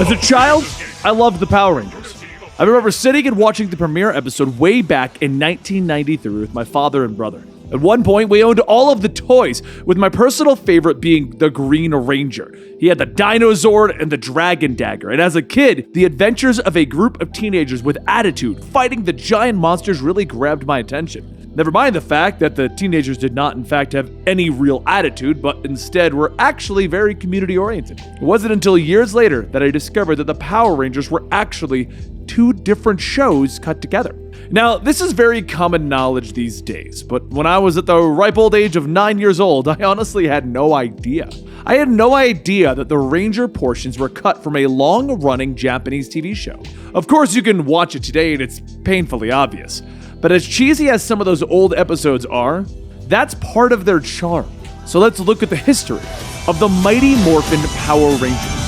As a child, I loved the Power Rangers. I remember sitting and watching the premiere episode way back in 1993 with my father and brother. At one point, we owned all of the toys, with my personal favorite being the Green Ranger. He had the Dinosaur and the Dragon Dagger, and as a kid, the adventures of a group of teenagers with attitude fighting the giant monsters really grabbed my attention. Never mind the fact that the teenagers did not in fact have any real attitude, but instead were actually very community-oriented. It wasn't until years later that I discovered that the Power Rangers were actually two different shows cut together. Now, this is very common knowledge these days, but when I was at the ripe old age of 9 years old, I honestly had no idea. I had no idea that the Ranger portions were cut from a long-running Japanese TV show. Of course, you can watch it today and it's painfully obvious. But as cheesy as some of those old episodes are, that's part of their charm. So let's look at the history of the Mighty Morphin Power Rangers.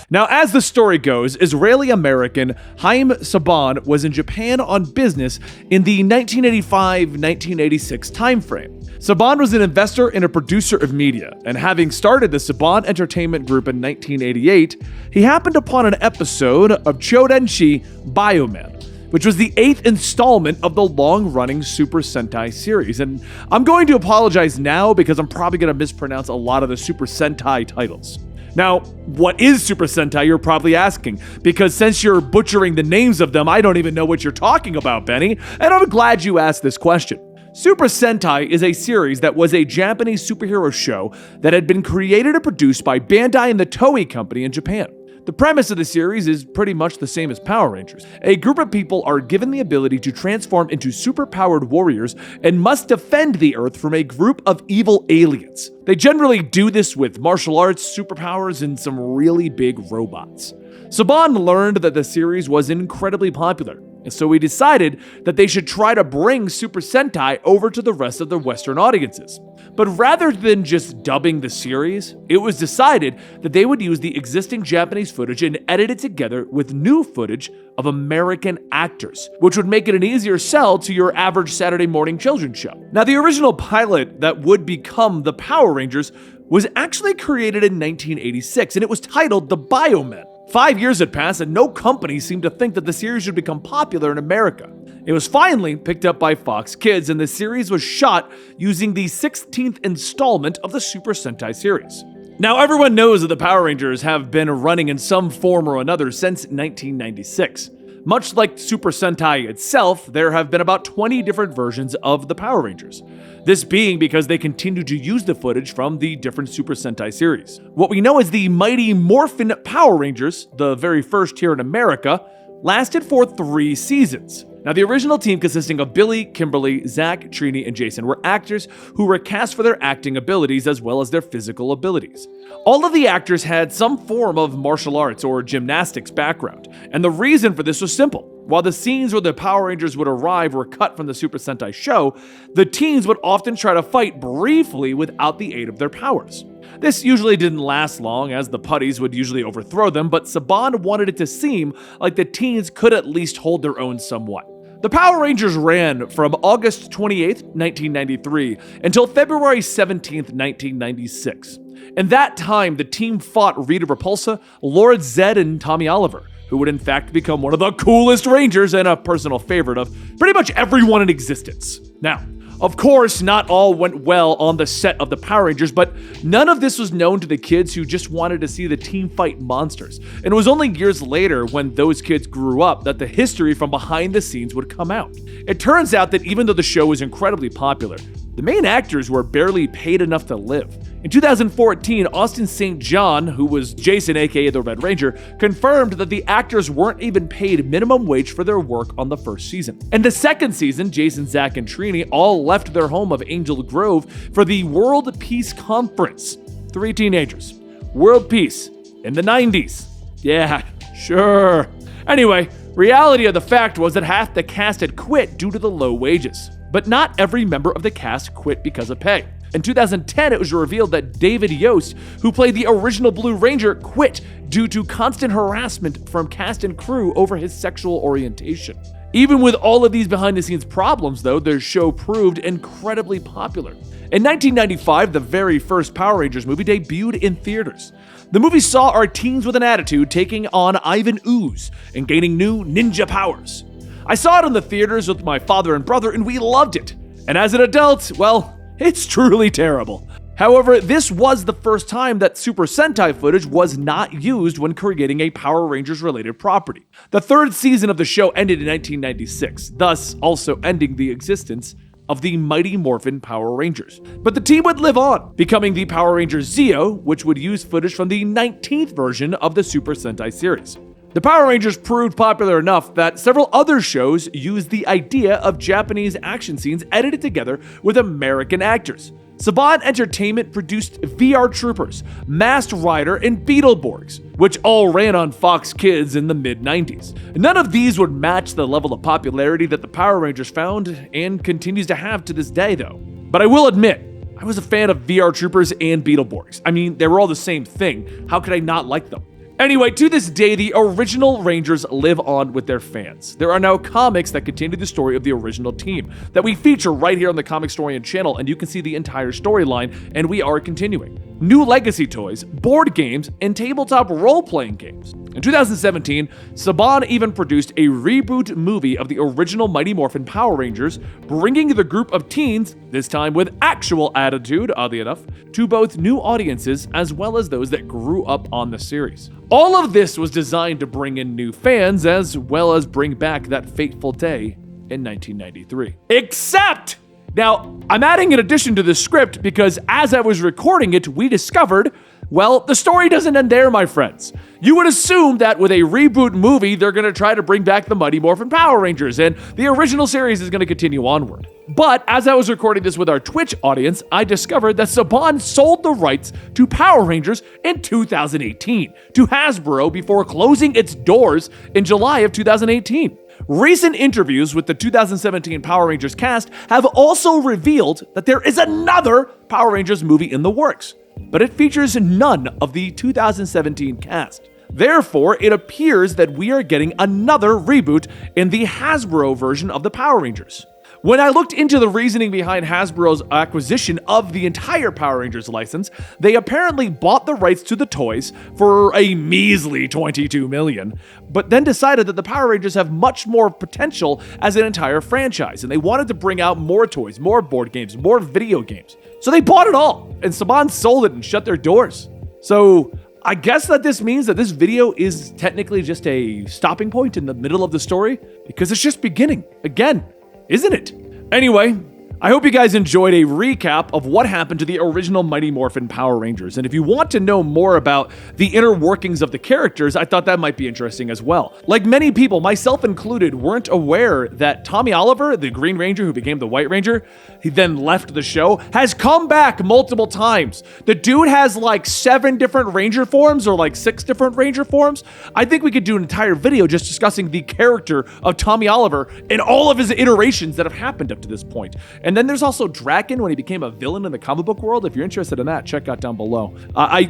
Now, as the story goes, Israeli-American Haim Saban was in Japan on business in the 1985-1986 timeframe. Saban was an investor and a producer of media, and having started the Saban Entertainment Group in 1988, he happened upon an episode of Chodenshi Bioman, which was the 8th installment of the long-running Super Sentai series. And I'm going to apologize now because I'm probably going to mispronounce a lot of the Super Sentai titles. Now, what is Super Sentai, you're probably asking, because since you're butchering the names of them, I don't even know what you're talking about, Benny, and I'm glad you asked this question. Super Sentai is a series that was a Japanese superhero show that had been created and produced by Bandai and the Toei Company in Japan. The premise of the series is pretty much the same as Power Rangers. A group of people are given the ability to transform into super-powered warriors and must defend the Earth from a group of evil aliens. They generally do this with martial arts, superpowers, and some really big robots. Saban learned that the series was incredibly popular, and so he decided that they should try to bring Super Sentai over to the rest of the Western audiences. But rather than just dubbing the series, it was decided that they would use the existing Japanese footage and edit it together with new footage of American actors, which would make it an easier sell to your average Saturday morning children's show. Now, the original pilot that would become the Power Rangers was actually created in 1986, and it was titled The Biomen. 5 years had passed, and no company seemed to think that the series should become popular in America. It was finally picked up by Fox Kids, and the series was shot using the 16th installment of the Super Sentai series. Now, everyone knows that the Power Rangers have been running in some form or another since 1996. Much like Super Sentai itself, there have been about 20 different versions of the Power Rangers. This being because they continue to use the footage from the different Super Sentai series. What we know as the Mighty Morphin Power Rangers, the very first here in America, lasted for 3 seasons. Now, the original team consisting of Billy, Kimberly, Zach, Trini, and Jason were actors who were cast for their acting abilities as well as their physical abilities. All of the actors had some form of martial arts or gymnastics background, and the reason for this was simple. While the scenes where the Power Rangers would arrive were cut from the Super Sentai show, the teens would often try to fight briefly without the aid of their powers. This usually didn't last long, as the putties would usually overthrow them, but Saban wanted it to seem like the teens could at least hold their own somewhat. The Power Rangers ran from August 28, 1993 until February 17, 1996. In that time, the team fought Rita Repulsa, Lord Zed, and Tommy Oliver, who would in fact become one of the coolest Rangers and a personal favorite of pretty much everyone in existence. Now, of course, not all went well on the set of the Power Rangers, but none of this was known to the kids who just wanted to see the team fight monsters. And it was only years later, when those kids grew up, that the history from behind the scenes would come out. It turns out that even though the show was incredibly popular, the main actors were barely paid enough to live. In 2014, Austin St. John, who was Jason aka the Red Ranger, confirmed that the actors weren't even paid minimum wage for their work on the first season. In the second season, Jason, Zach, and Trini all left their home of Angel Grove for the World Peace Conference. 3 teenagers. World peace. In the 90s. Yeah, sure. Anyway, reality of the fact was that half the cast had quit due to the low wages. But not every member of the cast quit because of pay. In 2010, it was revealed that David Yost, who played the original Blue Ranger, quit due to constant harassment from cast and crew over his sexual orientation. Even with all of these behind-the-scenes problems, though, their show proved incredibly popular. In 1995, the very first Power Rangers movie debuted in theaters. The movie saw our teens with an attitude taking on Ivan Ooze and gaining new ninja powers. I saw it in the theaters with my father and brother, and we loved it. And as an adult, well, it's truly terrible. However, this was the first time that Super Sentai footage was not used when creating a Power Rangers-related property. The third season of the show ended in 1996, thus also ending the existence of the Mighty Morphin Power Rangers. But the team would live on, becoming the Power Rangers Zeo, which would use footage from the 19th version of the Super Sentai series. The Power Rangers proved popular enough that several other shows used the idea of Japanese action scenes edited together with American actors. Saban Entertainment produced VR Troopers, Masked Rider, and Beetleborgs, which all ran on Fox Kids in the mid-90s. None of these would match the level of popularity that the Power Rangers found and continues to have to this day, though. But I will admit, I was a fan of VR Troopers and Beetleborgs. I mean, they were all the same thing. How could I not like them? Anyway, to this day, the original Rangers live on with their fans. There are now comics that continue the story of the original team that we feature right here on the Comicstorian channel, and you can see the entire storyline, and we are continuing. New legacy toys, board games, and tabletop role-playing games. In 2017, Saban even produced a reboot movie of the original Mighty Morphin Power Rangers, bringing the group of teens, this time with actual attitude, oddly enough, to both new audiences as well as those that grew up on the series. All of this was designed to bring in new fans as well as bring back that fateful day in 1993. Except, now, I'm adding an addition to the script because as I was recording it, we discovered, well, the story doesn't end there, my friends. You would assume that with a reboot movie, they're going to try to bring back the Mighty Morphin Power Rangers, and the original series is going to continue onward. But as I was recording this with our Twitch audience, I discovered that Saban sold the rights to Power Rangers in 2018 to Hasbro before closing its doors in July of 2018. Recent interviews with the 2017 Power Rangers cast have also revealed that there is another Power Rangers movie in the works, but it features none of the 2017 cast. Therefore, it appears that we are getting another reboot in the Hasbro version of the Power Rangers. When I looked into the reasoning behind Hasbro's acquisition of the entire Power Rangers license, they apparently bought the rights to the toys for a measly $22 million, but then decided that the Power Rangers have much more potential as an entire franchise, and they wanted to bring out more toys, more board games, more video games. So they bought it all, and Saban sold it and shut their doors. So I guess that this means that this video is technically just a stopping point in the middle of the story, because it's just beginning again. Isn't it? Anyway, I hope you guys enjoyed a recap of what happened to the original Mighty Morphin Power Rangers, and if you want to know more about the inner workings of the characters, I thought that might be interesting as well. Like many people, myself included, weren't aware that Tommy Oliver, the Green Ranger who became the White Ranger, he then left the show, has come back multiple times. The dude has like 7 different Ranger forms or like 6 different Ranger forms. I think we could do an entire video just discussing the character of Tommy Oliver and all of his iterations that have happened up to this point. And then there's also Draken when he became a villain in the comic book world. If you're interested in that, check out down below.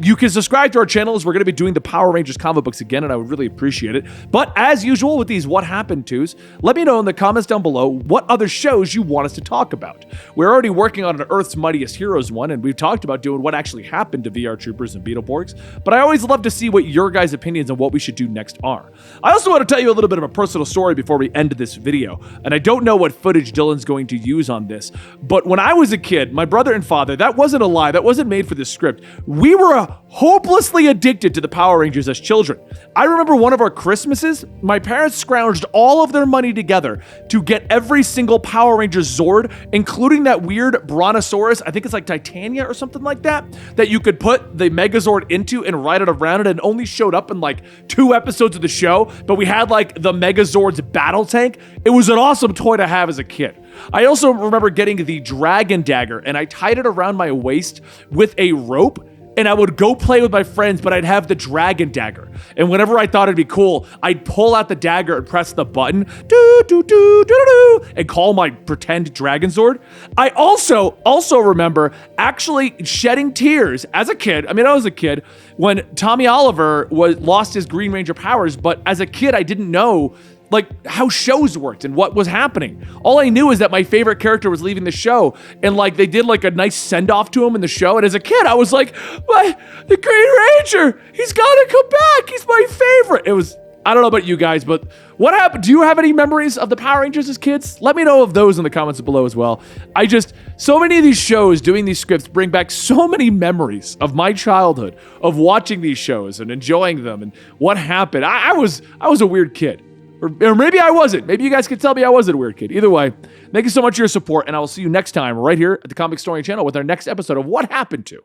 You can subscribe to our channel as we're going to be doing the Power Rangers comic books again, and I would really appreciate it. But as usual with these What Happened Tos, let me know in the comments down below what other shows you want us to talk about. We're already working on an Earth's Mightiest Heroes one, and we've talked about doing what actually happened to VR Troopers and Beetleborgs, but I always love to see what your guys' opinions on what we should do next are. I also want to tell you a little bit of a personal story before we end this video, and I don't know what footage Dylan's going to use on this, but when I was a kid, my brother and father, that wasn't a lie, that wasn't made for this script, we were hopelessly addicted to the Power Rangers as children. I remember one of our Christmases, my parents scrounged all of their money together to get every single Power Ranger Zord, including that weird Brontosaurus, I think it's like Titania or something like that you could put the Megazord into and ride it around it, and only showed up in like 2 episodes of the show, but we had like the Megazord's battle tank. It was an awesome toy to have as a kid. I also remember getting the Dragon Dagger, and I tied it around my waist with a rope, and I would go play with my friends, but I'd have the Dragon Dagger. And whenever I thought it'd be cool, I'd pull out the dagger and press the button, and call my pretend Dragon Zord. I also remember actually shedding tears as a kid. I mean, I was a kid when Tommy Oliver lost his Green Ranger powers, but as a kid, I didn't know like how shows worked and what was happening. All I knew is that my favorite character was leaving the show, and like they did like a nice send-off to him in the show. And as a kid, I was like, "What? The Green Ranger, he's gotta come back. He's my favorite." It was, I don't know about you guys, but what happened? Do you have any memories of the Power Rangers as kids? Let me know of those in the comments below as well. So many of these shows, doing these scripts, bring back so many memories of my childhood, of watching these shows and enjoying them and what happened. I was a weird kid. Or maybe I wasn't. Maybe you guys can tell me I wasn't a weird kid. Either way, thank you so much for your support, and I will see you next time right here at the Comicstorian channel with our next episode of What Happened To